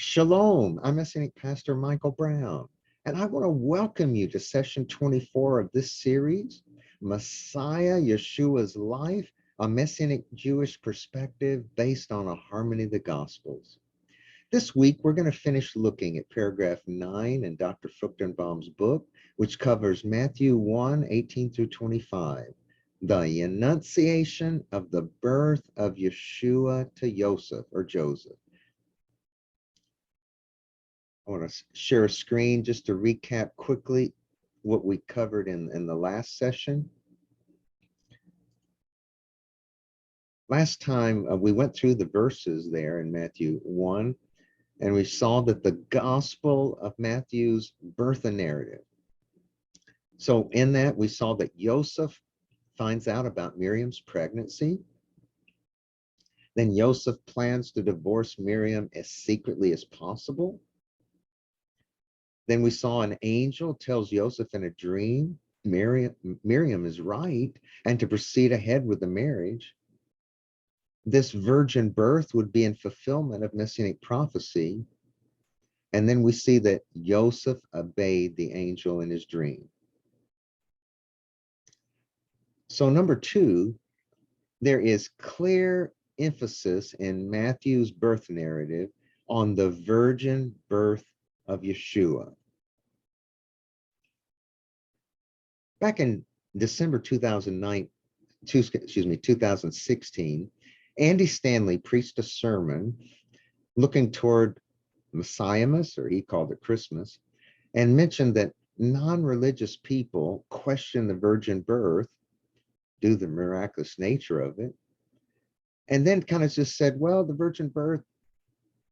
Shalom, I'm Messianic Pastor Michael Brown, and I want to welcome you to session 24 of this series, Messiah Yeshua's Life, a Messianic Jewish perspective based on a harmony of the Gospels. This week, we're going to finish looking at paragraph 9 in Dr. Fruchtenbaum's book, which covers Matthew 1:18 through 25, the Annunciation of the birth of Yeshua to Yoseph or Joseph. I want to share a screen just to recap quickly what we covered in the last session. Last time we went through the verses there in Matthew 1, and we saw that the Gospel of Matthew's birth narrative. So in that, we saw that Yoseph finds out about Miriam's pregnancy. Then Yoseph plans to divorce Miriam as secretly as possible. Then we saw an angel tells Joseph in a dream, Miriam is right, and to proceed ahead with the marriage. This virgin birth would be in fulfillment of Messianic prophecy. And then we see that Joseph obeyed the angel in his dream. So number 2, there is clear emphasis in Matthew's birth narrative on the virgin birth of Yeshua. Back in December 2016, Andy Stanley preached a sermon looking toward Messiahmas, or he called it Christmas, and mentioned that non-religious people question the virgin birth due to the miraculous nature of it, and then kind of just said, well, the virgin birth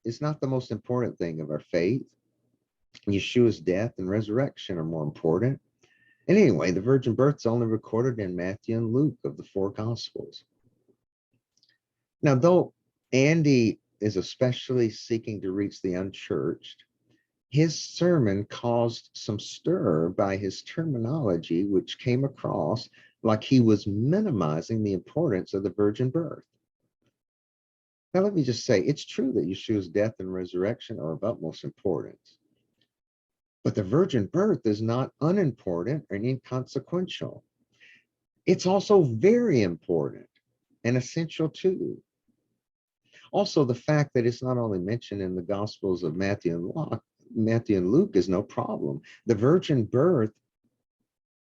is not the most important thing of our faith. Yeshua's death and resurrection are more important. And anyway, the virgin birth is only recorded in Matthew and Luke of the 4 Gospels. Now, though Andy is especially seeking to reach the unchurched, his sermon caused some stir by his terminology, which came across like he was minimizing the importance of the virgin birth. Now, let me just say, it's true that Yeshua's death and resurrection are of utmost importance. But the virgin birth is not unimportant or inconsequential. It's also very important and essential too. Also, the fact that it's not only mentioned in the Gospels of Matthew and Luke is no problem. The virgin birth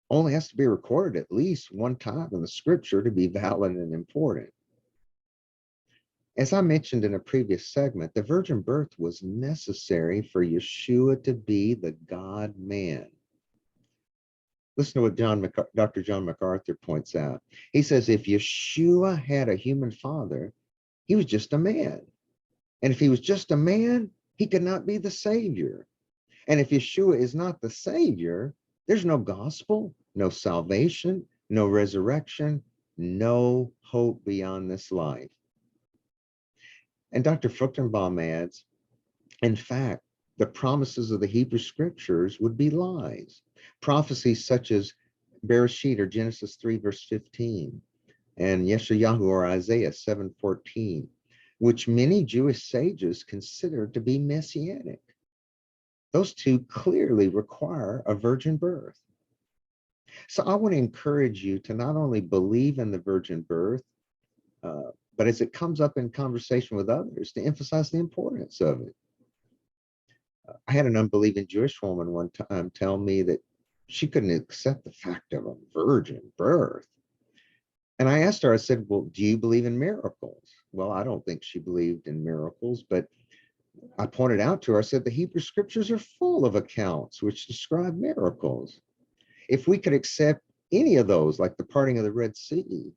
only has to be recorded at least one time in the scripture to be valid and important. As I mentioned in a previous segment, the virgin birth was necessary for Yeshua to be the God-man. Listen to what Dr. John MacArthur points out. He says, if Yeshua had a human father, he was just a man. And if he was just a man, he could not be the Savior. And if Yeshua is not the Savior, there's no gospel, no salvation, no resurrection, no hope beyond this life. And Dr. Fruchtenbaum adds, in fact, the promises of the Hebrew scriptures would be lies. Prophecies such as Bereshit or Genesis 3 verse 15 and Yeshayahu or Isaiah 7:14, which many Jewish sages consider to be messianic. Those two clearly require a virgin birth. So I want to encourage you to not only believe in the virgin birth, but as it comes up in conversation with others, to emphasize the importance of it. I had an unbelieving Jewish woman one time tell me that she couldn't accept the fact of a virgin birth. And I asked her, I said, well, do you believe in miracles? Well, I don't think she believed in miracles, but I pointed out to her, I said, the Hebrew scriptures are full of accounts which describe miracles. If we could accept any of those, like the parting of the Red Sea,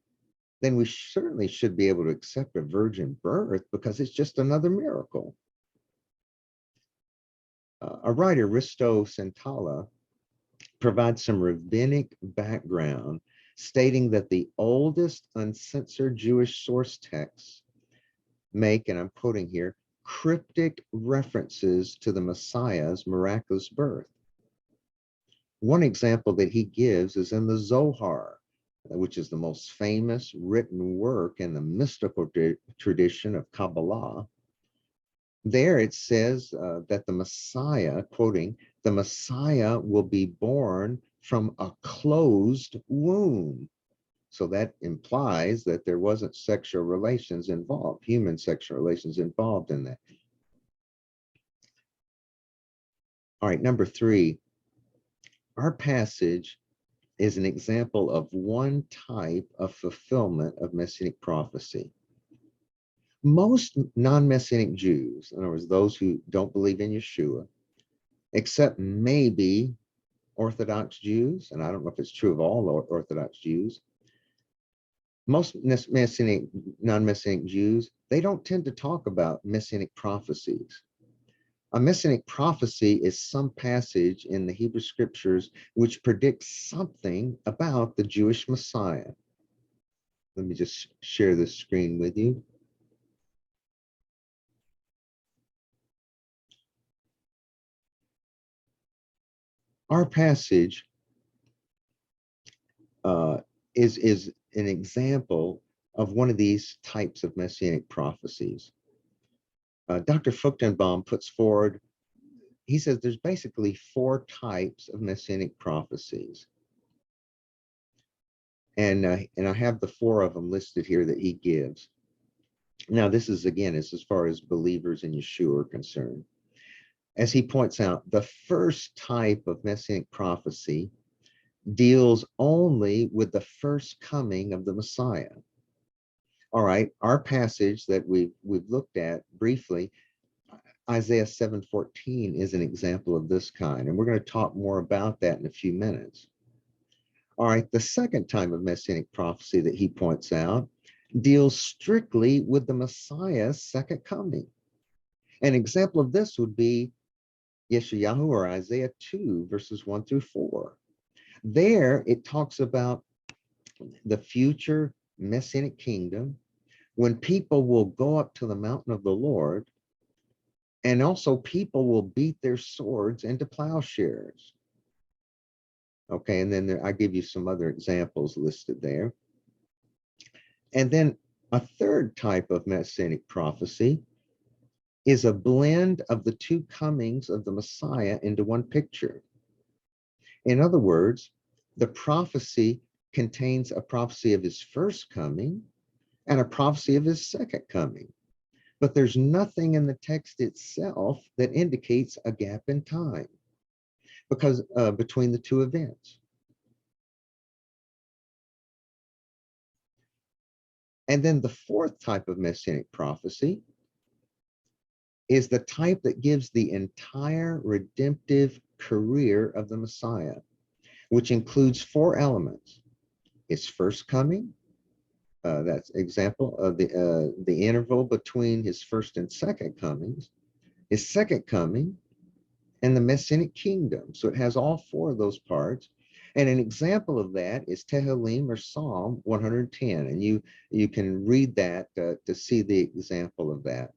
then we certainly should be able to accept a virgin birth because it's just another miracle. A writer, Risto Santala, provides some rabbinic background stating that the oldest uncensored Jewish source texts make, and I'm quoting here, cryptic references to the Messiah's miraculous birth. One example that he gives is in the Zohar, which is the most famous written work in the mystical tradition of Kabbalah. There it says that the Messiah, quoting, the Messiah will be born from a closed womb. So that implies that there wasn't sexual relations involved, human sexual relations involved in that. All right, number 3, our passage is an example of one type of fulfillment of Messianic prophecy. Most non-Messianic Jews, in other words, those who don't believe in Yeshua, except maybe Orthodox Jews, and I don't know if it's true of all Orthodox Jews, most Messianic, non-Messianic Jews, they don't tend to talk about Messianic prophecies. A Messianic prophecy is some passage in the Hebrew scriptures which predicts something about the Jewish Messiah. Let me just share this screen with you. Our passage is an example of one of these types of Messianic prophecies. Dr. Fruchtenbaum puts forward, he says there's basically 4 types of Messianic prophecies. And I have the 4 of them listed here that he gives. Now, this is, again, as far as believers in Yeshua are concerned. As he points out, the first type of Messianic prophecy deals only with the first coming of the Messiah. All right, our passage that we've looked at briefly, Isaiah 7:14 is an example of this kind, and we're going to talk more about that in a few minutes. All right, the second type of Messianic prophecy that he points out deals strictly with the Messiah's second coming. An example of this would be Yeshayahu or Isaiah 2, verses 1 through 4. There, it talks about the future Messianic kingdom when people will go up to the mountain of the Lord, and also people will beat their swords into plowshares. Okay, and then I give you some other examples listed there. And then a third type of Messianic prophecy is a blend of the 2 comings of the Messiah into one picture. In other words, the prophecy contains a prophecy of his first coming and a prophecy of his second coming. But there's nothing in the text itself that indicates a gap in time because between the 2 events. And then the fourth type of Messianic prophecy is the type that gives the entire redemptive career of the Messiah, which includes 4 elements: his first coming, that's example of the interval between his first and second comings, his second coming, and the Messianic kingdom. So it has all 4 of those parts. And an example of that is Tehillim or Psalm 110. And you can read that to see the example of that.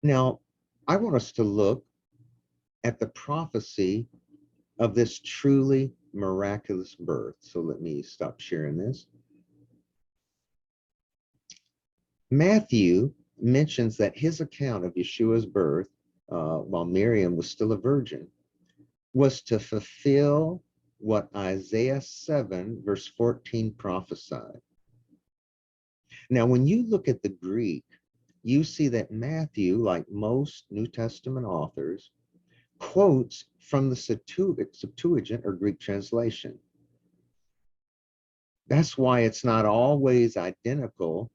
Now, I want us to look at the prophecy of this truly miraculous birth. So let me stop sharing this. Matthew mentions that his account of Yeshua's birth, while Miriam was still a virgin, was to fulfill what Isaiah 7, verse 14 prophesied. Now, when you look at the Greek, you see that Matthew, like most New Testament authors, quotes from the Septuagint or Greek translation. That's why it's not always identical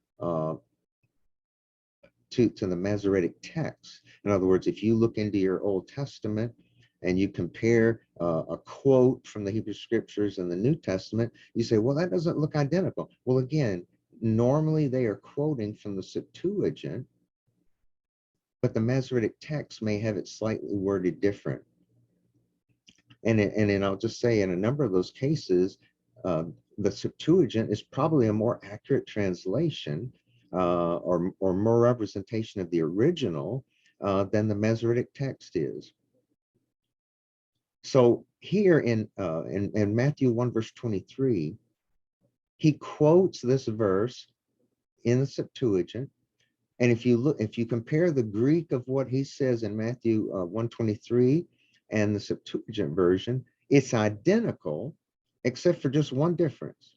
to the Masoretic text. In other words, if you look into your Old Testament and you compare a quote from the Hebrew scriptures and the New Testament, you say, well, that doesn't look identical. Well, again, normally they are quoting from the Septuagint, but the Masoretic text may have it slightly worded different. And I'll just say in a number of those cases, the Septuagint is probably a more accurate translation or more representation of the original than the Masoretic text is. So here in Matthew 1, verse 23, he quotes this verse in the Septuagint. And if you compare the Greek of what he says in Matthew 1:23 and the Septuagint version, it's identical, except for just one difference.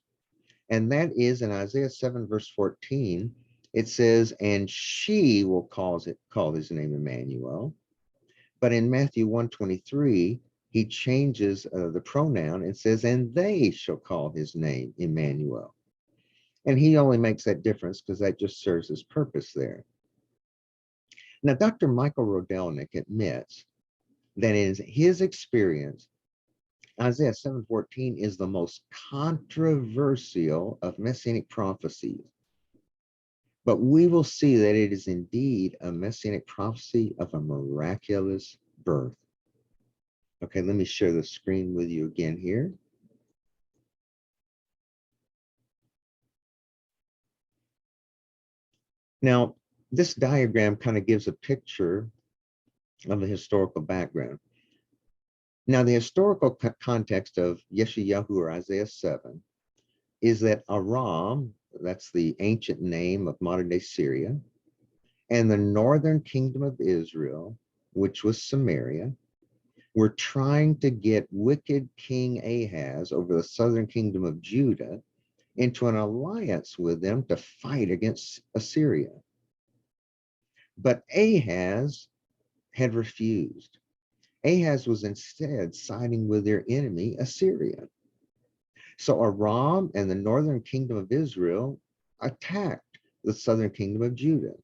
And that is in Isaiah 7, verse 14, it says, and she will call his name Emmanuel. But in Matthew 1:23, he changes the pronoun and says, and they shall call his name Emmanuel. And he only makes that difference because that just serves his purpose there. Now, Dr. Michael Rodelnik admits that in his experience, Isaiah 7:14 is the most controversial of Messianic prophecies. But we will see that it is indeed a Messianic prophecy of a miraculous birth. Okay, let me share the screen with you again here. Now, this diagram kind of gives a picture of the historical background. Now, the historical context of Yeshayahu or Isaiah 7 is that Aram, that's the ancient name of modern day Syria, and the northern kingdom of Israel, which was Samaria, were trying to get wicked King Ahaz over the southern kingdom of Judah into an alliance with them to fight against Assyria. But Ahaz had refused. Ahaz was instead siding with their enemy, Assyria. So Aram and the northern kingdom of Israel attacked the southern kingdom of Judah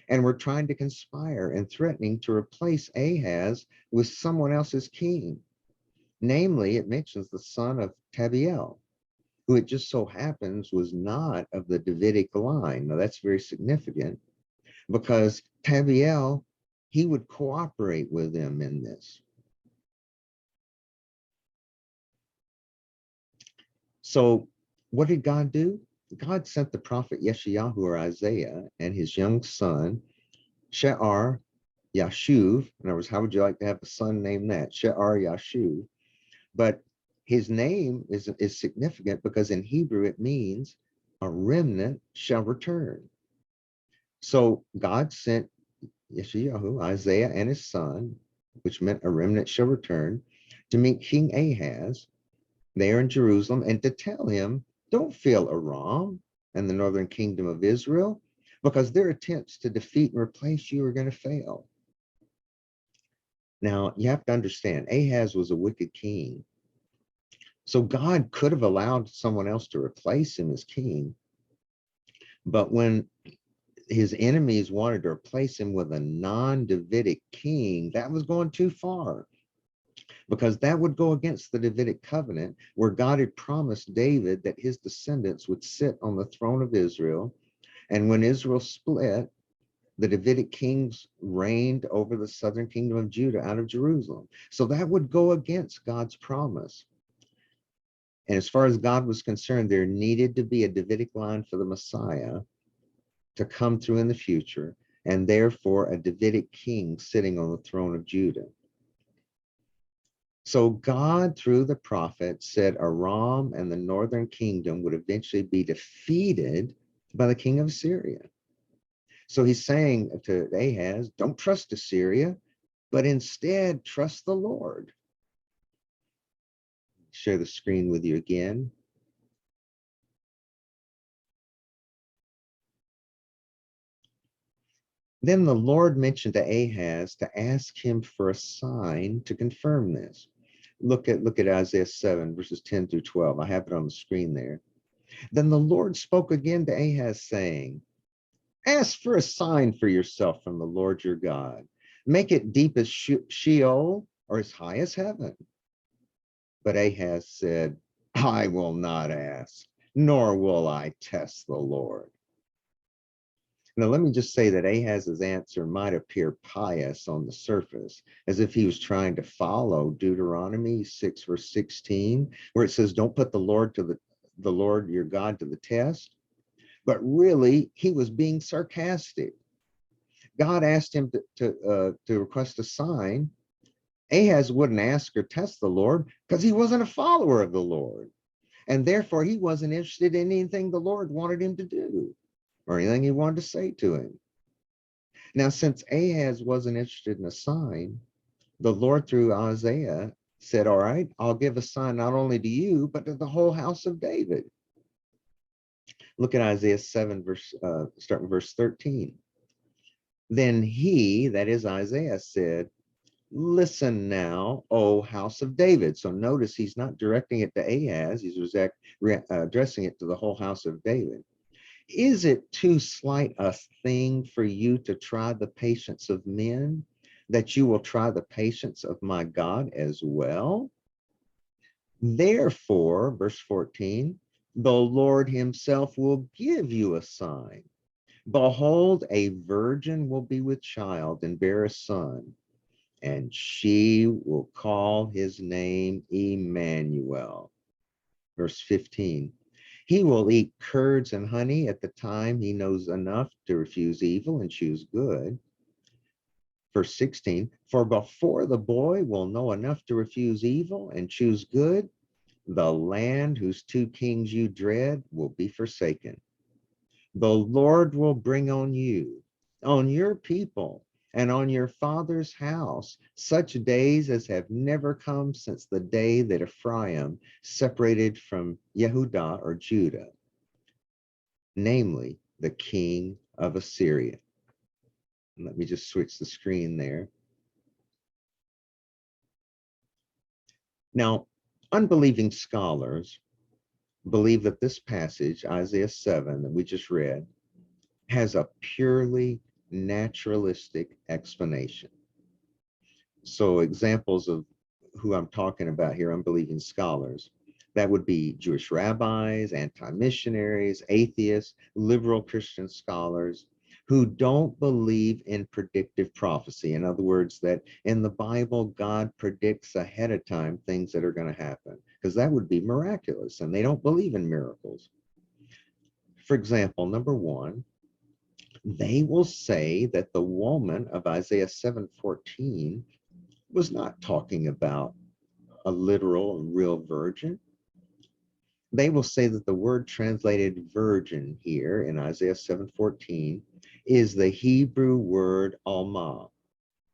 and were trying to conspire and threatening to replace Ahaz with someone else's king. Namely, it mentions the son of Tabiel, who it just so happens was not of the Davidic line. Now that's very significant because Tabiel, he would cooperate with them in this. So what did God do? God sent the prophet Yeshayahu or Isaiah and his young son, She'ar Yashuv. In other words, how would you like to have a son named that? She'ar Yashuv. But his name is significant because in Hebrew it means a remnant shall return. So God sent Yeshayahu, Isaiah, and his son, which meant a remnant shall return, to meet King Ahaz there in Jerusalem and to tell him, don't fear Aram and the northern kingdom of Israel, because their attempts to defeat and replace you are going to fail. Now, you have to understand, Ahaz was a wicked king. So God could have allowed someone else to replace him as king. But when his enemies wanted to replace him with a non-Davidic king, that was going too far, because that would go against the Davidic covenant where God had promised David that his descendants would sit on the throne of Israel. And when Israel split, the Davidic kings reigned over the southern kingdom of Judah out of Jerusalem. So that would go against God's promise. And as far as God was concerned, there needed to be a Davidic line for the Messiah to come through in the future, and therefore a Davidic king sitting on the throne of Judah. So God, through the prophet, said Aram and the northern kingdom would eventually be defeated by the king of Assyria. So he's saying to Ahaz, don't trust Assyria, but instead trust the Lord. Share the screen with you again. Then the Lord mentioned to Ahaz to ask him for a sign to confirm this. Look at Isaiah 7, verses 10 through 12. I have it on the screen there. Then the Lord spoke again to Ahaz, saying, ask for a sign for yourself from the Lord your God. Make it deep as Sheol or as high as heaven. But Ahaz said, I will not ask, nor will I test the Lord. Now, let me just say that Ahaz's answer might appear pious on the surface, as if he was trying to follow Deuteronomy 6, verse 16, where it says, don't put the Lord your God to the test. But really, he was being sarcastic. God asked him to request a sign. Ahaz wouldn't ask or test the Lord because he wasn't a follower of the Lord. And therefore, he wasn't interested in anything the Lord wanted him to do. or anything he wanted to say to him. Now, since Ahaz wasn't interested in a sign, the Lord through Isaiah said, all right, I'll give a sign not only to you, but to the whole house of David. Look at Isaiah 7, starting verse 13. Then he, that is Isaiah, said, listen now, O house of David. So notice he's not directing it to Ahaz, he's addressing it to the whole house of David. Is it too slight a thing for you to try the patience of men, that you will try the patience of my God as well? Therefore, verse 14, the Lord himself will give you a sign. Behold, a virgin will be with child and bear a son, and she will call his name Emmanuel. Verse 15, he will eat curds and honey at the time he knows enough to refuse evil and choose good. Verse 16, for before the boy will know enough to refuse evil and choose good, the land whose two kings you dread will be forsaken. The Lord will bring on you, on your people, and on your father's house, such days as have never come since the day that Ephraim separated from Yehudah or Judah, namely the king of Assyria. Let me just switch the screen there. Now, unbelieving scholars believe that this passage, Isaiah 7, that we just read, has a purely naturalistic explanation. So examples of who I'm talking about here, unbelieving scholars, that would be Jewish rabbis, anti-missionaries, atheists, liberal Christian scholars who don't believe in predictive prophecy. In other words, that in the Bible, God predicts ahead of time things that are going to happen, because that would be miraculous, and they don't believe in miracles. For example, number one, they will say that the woman of Isaiah 7:14 was not talking about a literal and real virgin. They will say that the word translated virgin here in Isaiah 7:14 is the Hebrew word alma,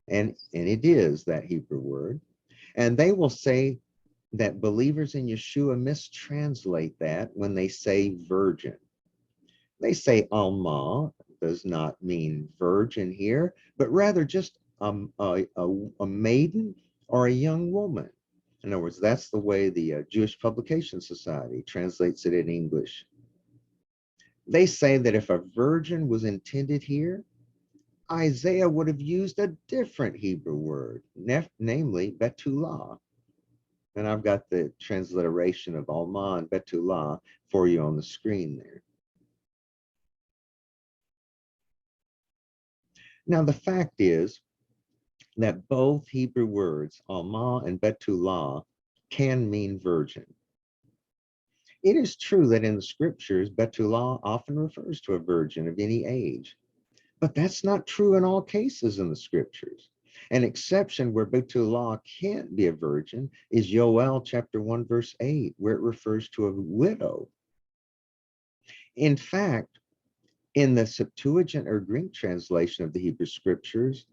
and it is that Hebrew word. And they will say that believers in Yeshua mistranslate that when they say virgin. They say alma does not mean virgin here, but rather just a maiden or a young woman. In other words, that's the way the Jewish Publication Society translates it in English. They say that if a virgin was intended here, Isaiah would have used a different Hebrew word, namely Betullah. And I've got the transliteration of Alma and Betullah for you on the screen there. Now, the fact is that both Hebrew words, Alma and Betullah, can mean virgin. It is true that in the scriptures, Betullah often refers to a virgin of any age, but that's not true in all cases in the scriptures. An exception where Betullah can't be a virgin is Joel chapter 1, verse 8, where it refers to a widow. In fact, in the Septuagint or Greek translation of the Hebrew scriptures,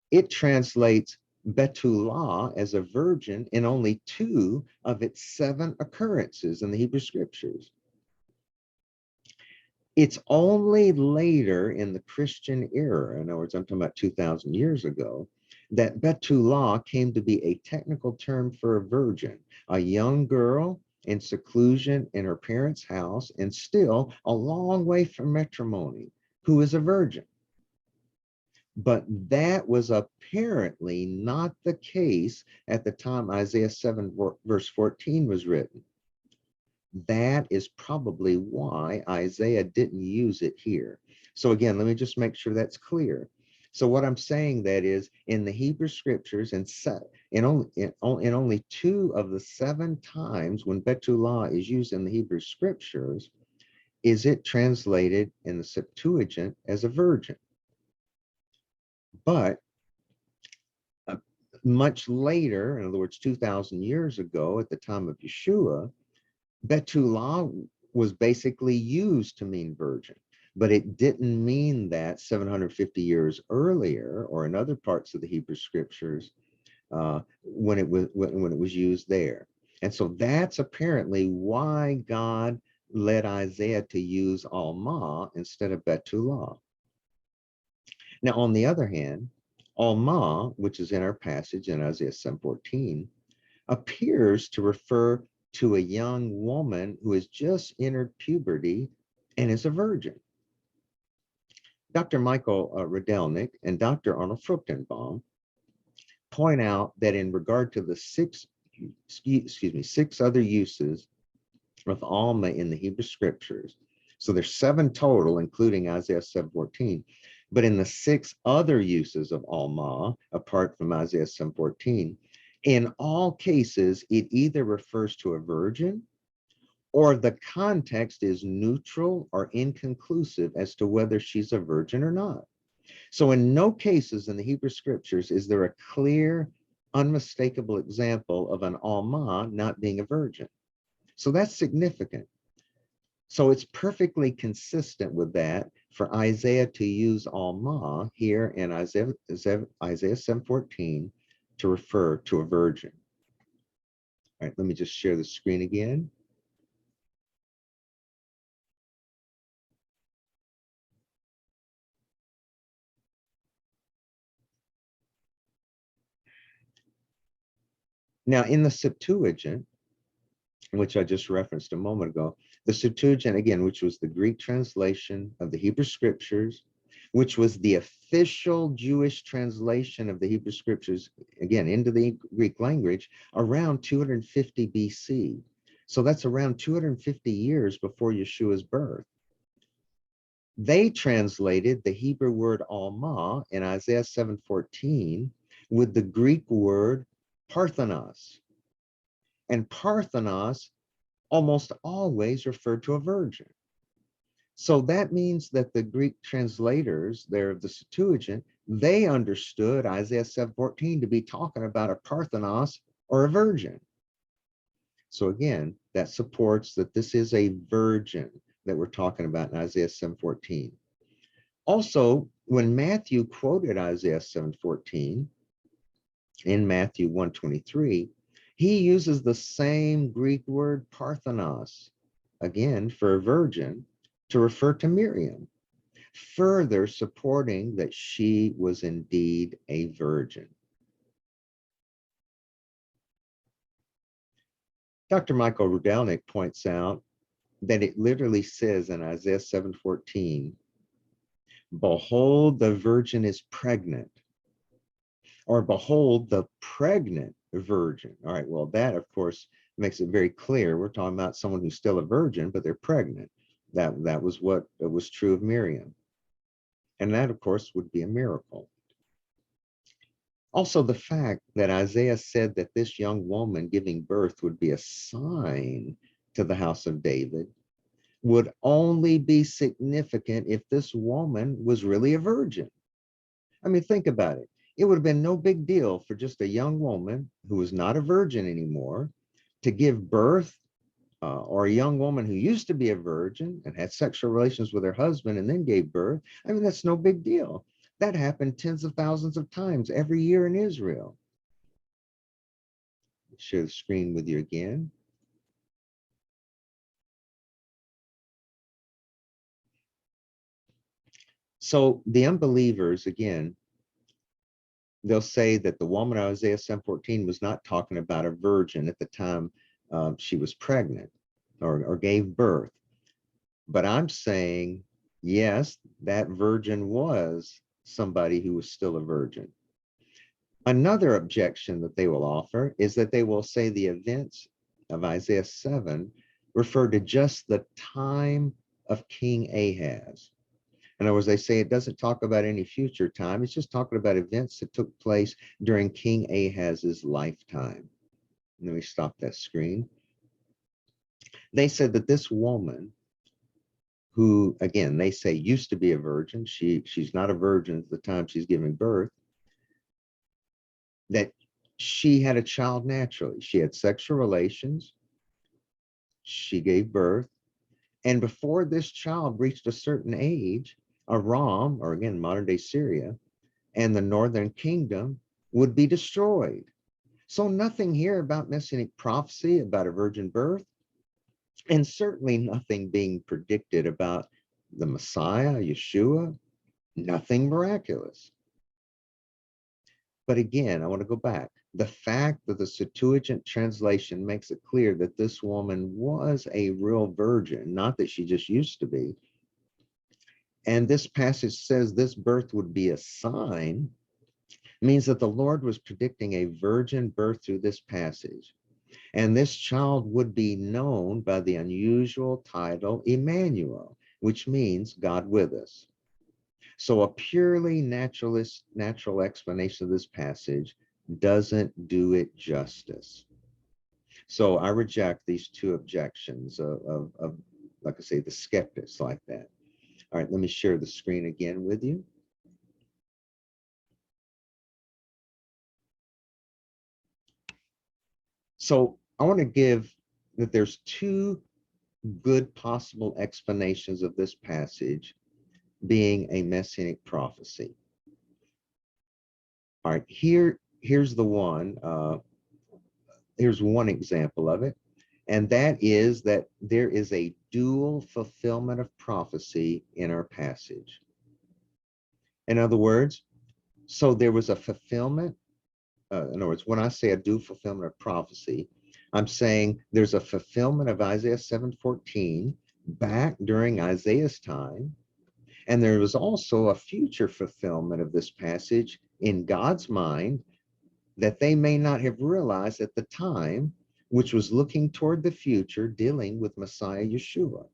it translates Betullah as a virgin in only 2 of its 7 occurrences in the Hebrew scriptures. It's only later in the Christian era, in other words, I'm talking about 2,000 years ago, that Betullah came to be a technical term for a virgin, a young girl in seclusion in her parents' house and still a long way from matrimony, who is a virgin. But that was apparently not the case at the time Isaiah 7 verse 14 was written. That is probably why Isaiah didn't use it here. So again, let me just make sure that's clear. So what I'm saying that is in the Hebrew scriptures and in only 2 of the 7 times when Betullah is used in the Hebrew scriptures, is it translated in the Septuagint as a virgin. But much later, in other words, 2,000 years ago, at the time of Yeshua, Betullah was basically used to mean virgin. but it didn't mean that 750 years earlier or in other parts of the Hebrew scriptures when it was used there. And so that's apparently why God led Isaiah to use Alma instead of Betullah. Now, on the other hand, Alma, which is in our passage in Isaiah 7:14, appears to refer to a young woman who has just entered puberty and is a virgin. Dr. Michael Rydelnik and Dr. Arnold Fruchtenbaum point out that in regard to the six other uses of Alma in the Hebrew scriptures, so there's 7 total, including Isaiah 7:14, but in the 6 other uses of Alma, apart from Isaiah 7:14, in all cases, it either refers to a virgin or the context is neutral or inconclusive as to whether she's a virgin or not. So in no cases in the Hebrew scriptures is there a clear, unmistakable example of an Alma not being a virgin. So that's significant. So it's perfectly consistent with that for Isaiah to use Alma here in Isaiah 7:14 to refer to a virgin. All right, let me just share the screen again. Now, in the Septuagint, which I just referenced a moment ago, the Septuagint, again, which was the Greek translation of the Hebrew scriptures, which was the official Jewish translation of the Hebrew scriptures, again, into the Greek language, around 250 BC. So that's around 250 years before Yeshua's birth. They translated the Hebrew word Alma in Isaiah 7:14 with the Greek word Parthenos. And Parthenos almost always referred to a virgin. So that means that the Greek translators there of the Septuagint, they understood Isaiah 7:14 to be talking about a Parthenos or a virgin. So again, that supports that this is a virgin that we're talking about in Isaiah 7:14. Also, when Matthew quoted Isaiah 7:14 in Matthew 1:23, he uses the same Greek word Parthenos, again for a virgin, to refer to Miriam, further supporting that she was indeed a virgin. Dr. Michael Rydelnik points out that it literally says in Isaiah 7:14, behold, the virgin is pregnant, or behold, the pregnant virgin. All right, well, that, of course, makes it very clear. We're talking about someone who's still a virgin, but they're pregnant. That was what was true of Miriam. And that, of course, would be a miracle. Also, the fact that Isaiah said that this young woman giving birth would be a sign to the house of David would only be significant if this woman was really a virgin. I mean, think about it. It would have been no big deal for just a young woman who was not a virgin anymore to give birth, or a young woman who used to be a virgin and had sexual relations with her husband and then gave birth. I mean, that's no big deal. That happened tens of thousands of times every year in Israel. Share the screen with you again. So the unbelievers, again, they'll say that the woman of Isaiah 7:14 was not talking about a virgin at the time she was pregnant or gave birth. But I'm saying, yes, that virgin was somebody who was still a virgin. Another objection that they will offer is that they will say the events of Isaiah 7 refer to just the time of King Ahaz. In other words, they say it doesn't talk about any future time. It's just talking about events that took place during King Ahaz's lifetime. Let me stop that screen. They said that this woman, who, again, they say used to be a virgin, she's not a virgin at the time she's giving birth, that she had a child naturally. She had sexual relations, she gave birth, And before this child reached a certain age, Aram, or again, modern day Syria, and the northern kingdom would be destroyed. So nothing here about messianic prophecy, about a virgin birth, and certainly nothing being predicted about the Messiah, Yeshua, nothing miraculous. But again, I want to go back. The fact that the Septuagint translation makes it clear that this woman was a real virgin, not that she just used to be. And this passage says this birth would be a sign, means that the Lord was predicting a virgin birth through this passage. And this child would be known by the unusual title Emmanuel, which means God with us. So a purely natural explanation of this passage doesn't do it justice. So I reject these two objections of like I say, the skeptics like that. All right, let me share the screen again with you. So I want to give that there's two good possible explanations of this passage being a messianic prophecy. All right, here's the one. Here's one example of it, and that is that there is a dual fulfillment of prophecy in our passage. In other words, so there was a fulfillment. In other words, when I say a dual fulfillment of prophecy, I'm saying there's a fulfillment of Isaiah 7:14 back during Isaiah's time. And there was also a future fulfillment of this passage in God's mind that they may not have realized at the time, which was looking toward the future, dealing with Messiah Yeshua.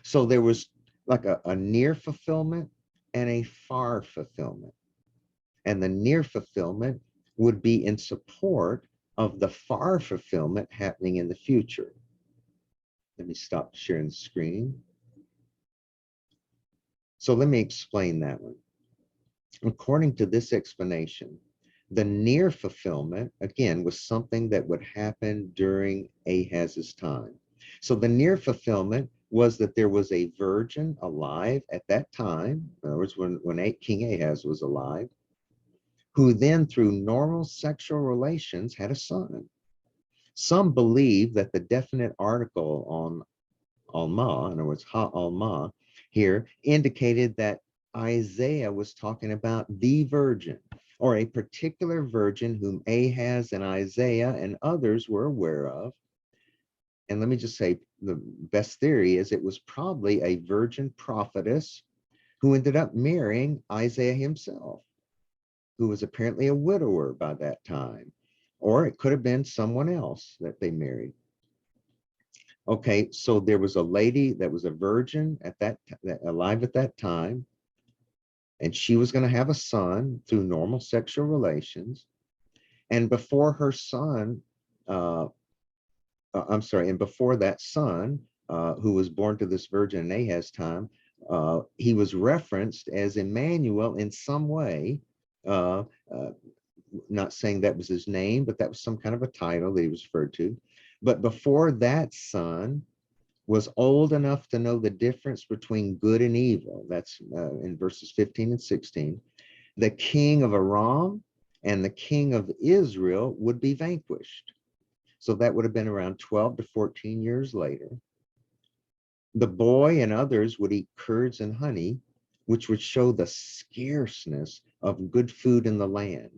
So there was like a near fulfillment and a far fulfillment. And the near fulfillment would be in support of the far fulfillment happening in the future. Let me stop sharing the screen. So let me explain that one. According to this explanation, the near fulfillment, again, was something that would happen during Ahaz's time. So the near fulfillment was that there was a virgin alive at that time, in other words, when King Ahaz was alive, who then through normal sexual relations had a son. Some believe that the definite article on Alma, in other words, Ha-Alma, here indicated that Isaiah was talking about the virgin, or a particular virgin whom Ahaz and Isaiah and others were aware of. And let me just say, the best theory is it was probably a virgin prophetess who ended up marrying Isaiah himself, who was apparently a widower by that time. Or it could have been someone else that they married. Okay, so there was a lady that was a virgin at alive at that time, and she was going to have a son through normal sexual relations. And before her son, and before that son, who was born to this virgin in Ahaz's time, he was referenced as Emmanuel in some way. Not saying that was his name, but that was some kind of a title that he was referred to. But before that son was old enough to know the difference between good and evil, that's in verses 15 and 16, the king of Aram and the king of Israel would be vanquished. So that would have been around 12 to 14 years later. The boy and others would eat curds and honey, which would show the scarceness of good food in the land.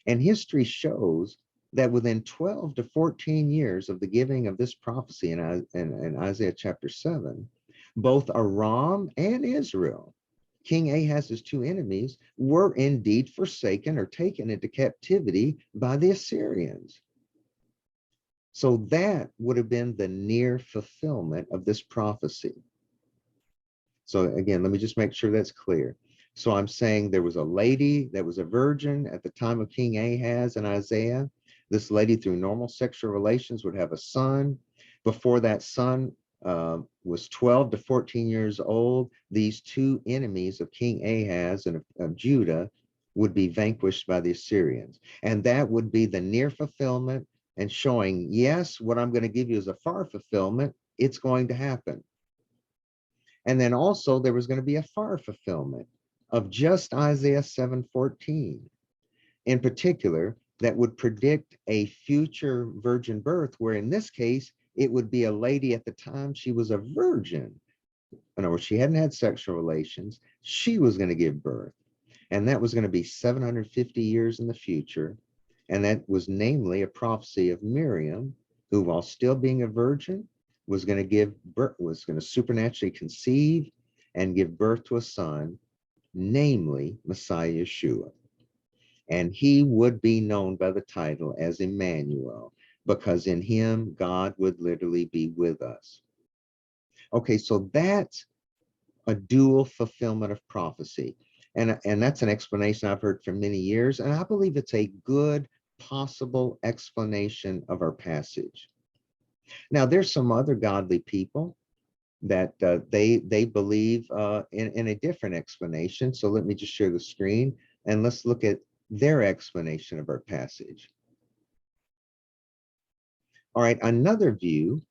And history shows that within 12 to 14 years of the giving of this prophecy in Isaiah chapter 7, both Aram and Israel, King Ahaz's two enemies, were indeed forsaken or taken into captivity by the Assyrians. So that would have been the near fulfillment of this prophecy. So again, let me just make sure that's clear. So I'm saying there was a lady that was a virgin at the time of King Ahaz and Isaiah. This lady, through normal sexual relations, would have a son. Before that son was 12 to 14 years old, these two enemies of King Ahaz and of Judah would be vanquished by the Assyrians. And that would be the near fulfillment and showing, yes, what I'm going to give you is a far fulfillment. It's going to happen. And then also there was going to be a far fulfillment of just Isaiah 7:14 in particular that would predict a future virgin birth, where in this case, it would be a lady at the time she was a virgin. In other words, she hadn't had sexual relations. She was going to give birth. And that was going to be 750 years in the future. And that was namely a prophecy of Miriam, who, while still being a virgin, was going to give birth, was going to supernaturally conceive and give birth to a son, namely Messiah Yeshua. And he would be known by the title as Emmanuel, because in him, God would literally be with us. Okay, so that's a dual fulfillment of prophecy. And that's an explanation I've heard for many years, and I believe it's a good possible explanation of our passage. Now, there's some other godly people that they believe in a different explanation. So let me just share the screen and let's look at their explanation of our passage. All right, another view,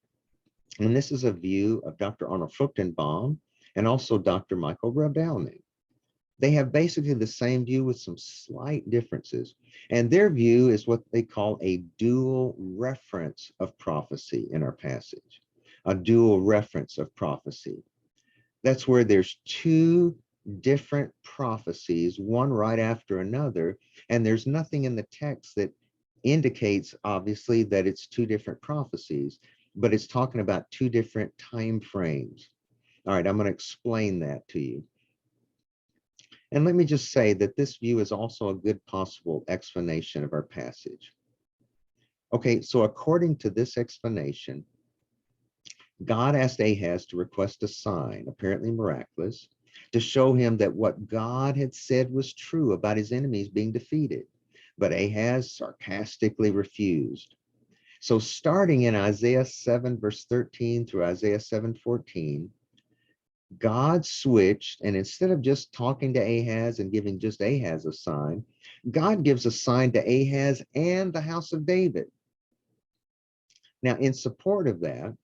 and this is a view of Dr. Arnold Fruchtenbaum and also Dr. Michael Radelnik. They have basically the same view with some slight differences. And their view is what they call a dual reference of prophecy in our passage, a dual reference of prophecy. That's where there's two different prophecies, one right after another, and there's nothing in the text that indicates, obviously, that it's two different prophecies, but it's talking about two different time frames. All right, I'm going to explain that to you. And let me just say that this view is also a good possible explanation of our passage. Okay, so according to this explanation, God asked Ahaz to request a sign, apparently miraculous, to show him that what God had said was true about his enemies being defeated. But Ahaz sarcastically refused. So starting in Isaiah 7, verse 13 through Isaiah 7:14, God switched, and instead of just talking to Ahaz and giving just Ahaz a sign, God gives a sign to Ahaz and the house of David. Now, in support of that,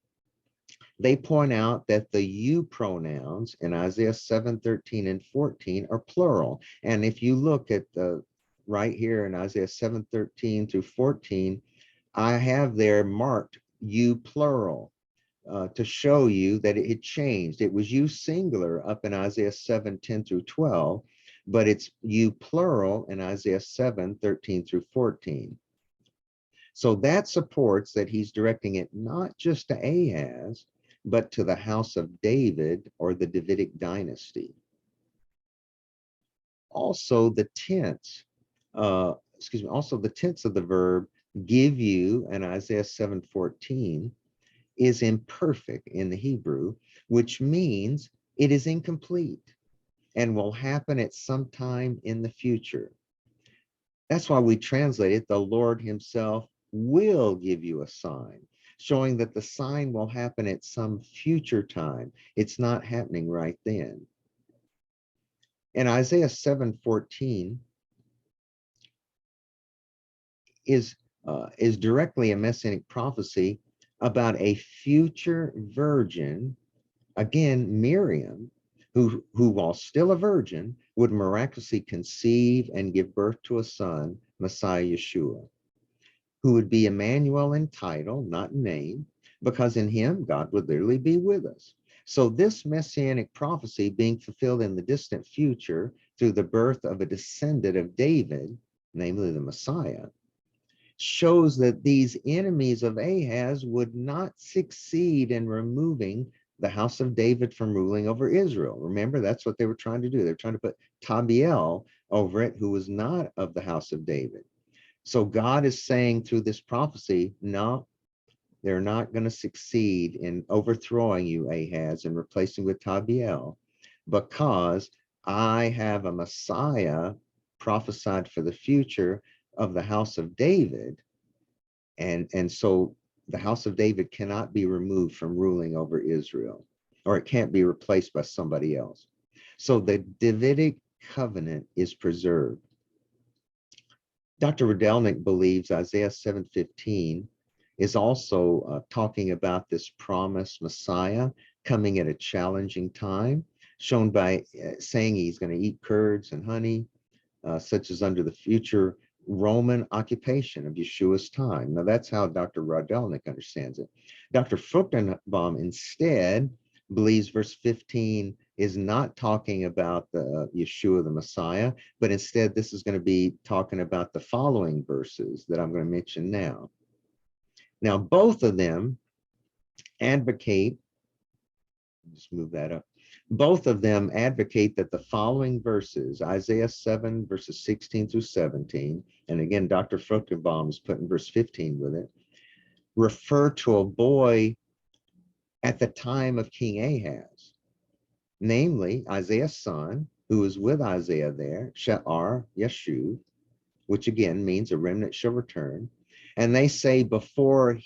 they point out that the you pronouns in Isaiah 7:13 and 14 are plural. And if you look at the right here in Isaiah 7:13 through 14, I have there marked you plural. To show you that it changed. It was you singular up in Isaiah 7:10 through 12, but it's you plural in Isaiah 7:13 through 14. So that supports that he's directing it not just to Ahaz, but to the house of David or the Davidic dynasty. Also the tense, also the tense of the verb give you in Isaiah 7:14 is imperfect in the Hebrew, which means it is incomplete and will happen at some time in the future. That's why we translate it, the Lord himself will give you a sign, showing that the sign will happen at some future time. It's not happening right then. And Isaiah 7:14 is directly a messianic prophecy about a future virgin, again, Miriam, who while still a virgin, would miraculously conceive and give birth to a son, Messiah Yeshua, who would be Emmanuel in title, not in name, because in him, God would literally be with us. So this messianic prophecy being fulfilled in the distant future through the birth of a descendant of David, namely the Messiah, shows that these enemies of Ahaz would not succeed in removing the house of David from ruling over Israel. Remember, that's what they were trying to do. They're trying to put Tabiel over it, who was not of the house of David. So God is saying through this prophecy, no, they're not going to succeed in overthrowing you, Ahaz, and replacing with Tabiel, because I have a Messiah prophesied for the future of the house of David. And so the house of David cannot be removed from ruling over Israel, or it can't be replaced by somebody else. So the Davidic covenant is preserved. Dr. Radelnik believes Isaiah 7:15 is also talking about this promised Messiah coming at a challenging time, shown by saying he's going to eat curds and honey, such as under the future Roman occupation of Yeshua's time. Now, that's how Dr. Rodelnik understands it. Dr. Fruchtenbaum instead believes verse 15 is not talking about the Yeshua, the Messiah, but instead this is going to be talking about the following verses that I'm going to mention now. Now, both of them advocate, just move that up. Both of them advocate that the following verses, Isaiah 7, verses 16 through 17, and again, Dr. Fruchtenbaum is putting verse 15 with it, refer to a boy at the time of King Ahaz, namely Isaiah's son, who is with Isaiah there, She'ar Yeshu, which again means a remnant shall return. And they say before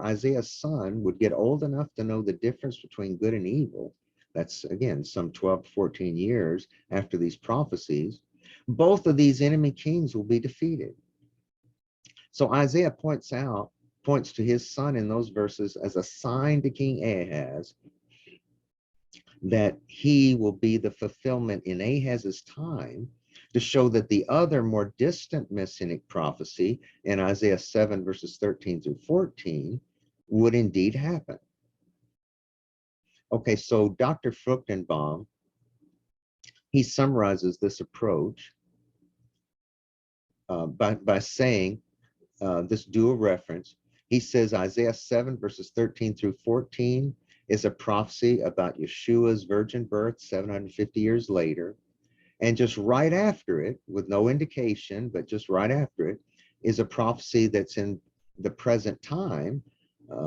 Isaiah's son would get old enough to know the difference between good and evil, that's again some 12 to 14 years after these prophecies, both of these enemy kings will be defeated. So Isaiah points to his son in those verses as a sign to King Ahaz that he will be the fulfillment in Ahaz's time, to show that the other more distant Messianic prophecy in Isaiah 7, verses 13 through 14 would indeed happen. Okay, so Dr. Fruchtenbaum, he summarizes this approach by saying this dual reference. He says Isaiah 7, verses 13 through 14 is a prophecy about Yeshua's virgin birth 750 years later. And just right after it, with no indication, but just right after it, is a prophecy that's in the present time,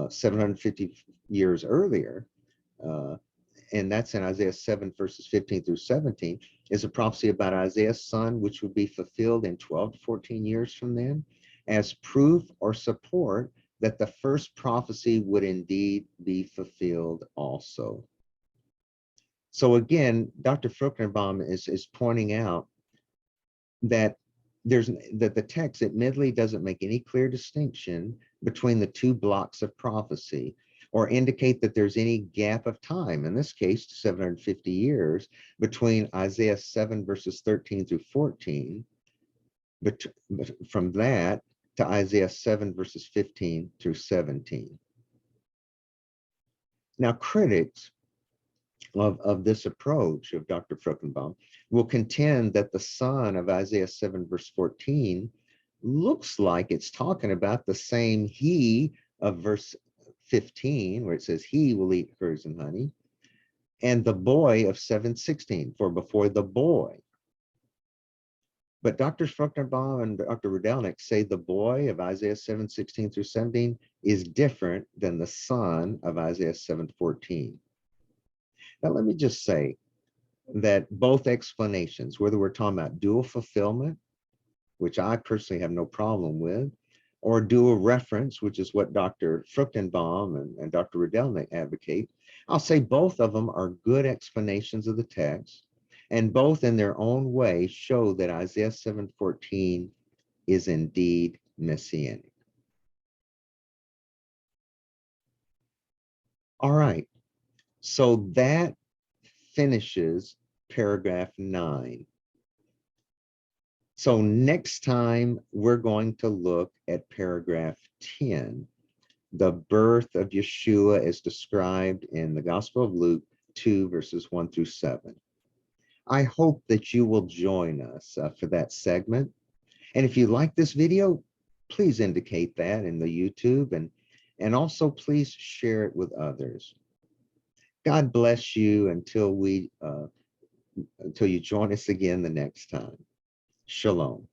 750 years earlier, and that's in Isaiah 7, verses 15 through 17, is a prophecy about Isaiah's son, which would be fulfilled in 12 to 14 years from then, as proof or support that the first prophecy would indeed be fulfilled also. So again, Dr. Fruchtenbaum is pointing out that the text admittedly doesn't make any clear distinction between the two blocks of prophecy, or indicate that there's any gap of time, in this case 750 years, between Isaiah 7 verses 13 through 14, but from that to Isaiah 7 verses 15 through 17. Now, critics of this approach of Dr. Fruchtenbaum will contend that the son of Isaiah 7 verse 14 looks like it's talking about the same he of verse 15, where it says he will eat curds and honey, and the boy of 7:16, for before the boy. But Dr. Fruchtenbaum and Dr. Rodelnik say the boy of Isaiah 7:16 through 17 is different than the son of Isaiah 7:14. Now, let me just say that both explanations, whether we're talking about dual fulfillment, which I personally have no problem with, or dual reference, which is what Dr. Fruchtenbaum and Dr. Rodelnik advocate, I'll say both of them are good explanations of the text, and both in their own way show that Isaiah 7:14 is indeed Messianic. All right, so that finishes paragraph 9. So next time, we're going to look at paragraph 10, the birth of Yeshua as described in the Gospel of Luke 2, verses 1 through 7. I hope that you will join us for that segment. And if you like this video, please indicate that in the YouTube, and also please share it with others. God bless you until you join us again the next time. Shalom.